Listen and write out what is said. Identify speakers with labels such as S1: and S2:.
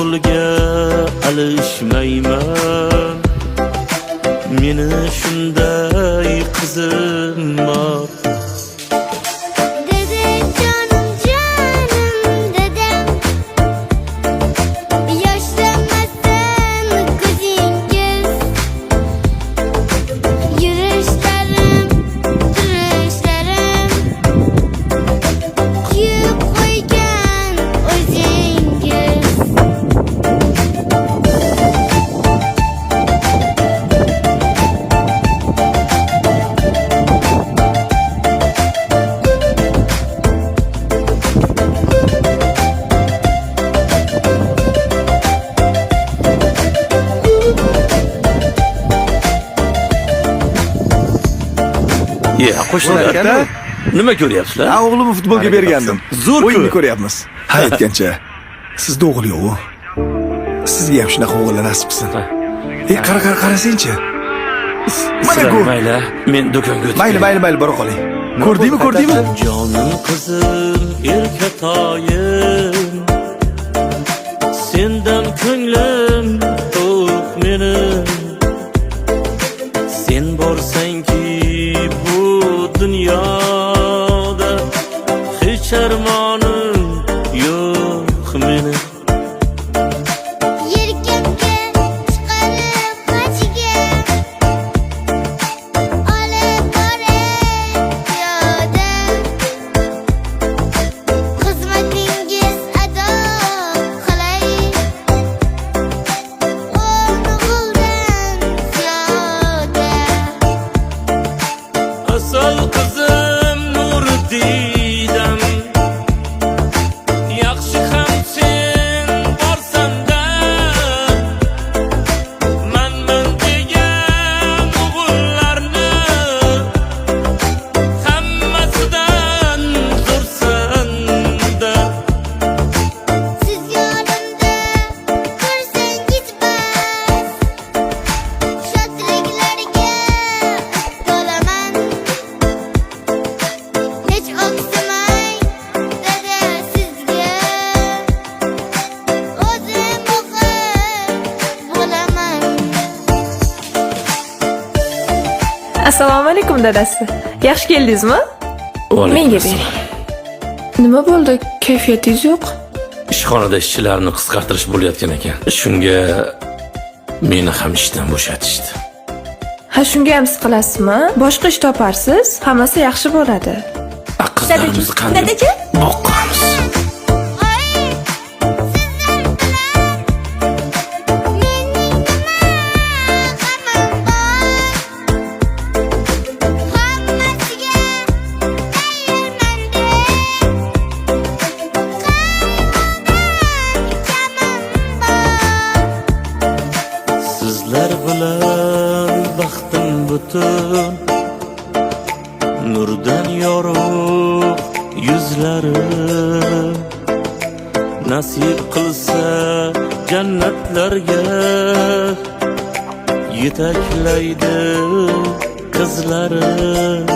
S1: yo'lga alishmayman. Meni shunday qizim bor.
S2: Qo'shnilar, nima ko'ryapsizlar?
S3: O'g'limni futbolga bergandim.
S2: Zo'r
S3: o'yinni ko'ryapmiz. Ha aytgancha, sizda o'g'il yo'q-ku. Sizga ham shunaqa o'g'illar nasib qilsin. Qarasangchi. Mana ku.
S1: Mayli, men do'konga o'tib.
S3: Mayli, bora qoling. Ko'rdingmi?
S1: Jonim qizim, erkatoyim. Sendan ko'nglim to'q mening. Sen borsanki bu dunyoda hech armonim yo'q mening.
S4: Yelkamga chiqarib qochga olib boray piyoda. Xizmatingiz ado qilay, o'g'ildan ziyoda.
S1: Asal qizim Nurdidam, yaxshi ham sen borsanda, manman degan o'g'illarni hammasidan zo'rsanda.
S4: Siz yonimda tursangiz bas, shodliklarga to'laman. Hech o'ksimay dada sizga, o'zim o'qib bo'laman.
S5: Assalomu alaykum dadasi. Yaxshi keldingizmi? Menga bering. Nima bo'ldi? Kayfiyatingiz yo'q?
S1: Ishxonada ishchilarni qisqartirish bo'layotgan ekan. Shunga meni ham ishdan bo'shatishdi.
S5: Ha, shunga ham siz qilasizmi? Boshqa ish toparsiz, hammasi yaxshi bo'ladi.
S1: Qizlarimizni qanday
S5: Dadachi?
S1: boqamiz?
S4: Oy, sizlar bilan mening nima g'amim bor? Hammasiga tayyorman deb qayg'udan kamim bor.
S1: Sizlar bilan baxtim butun, nurdan yorug' yuzlarim. Nasib qilsa jannatlarga yetaklaydi qizlarim.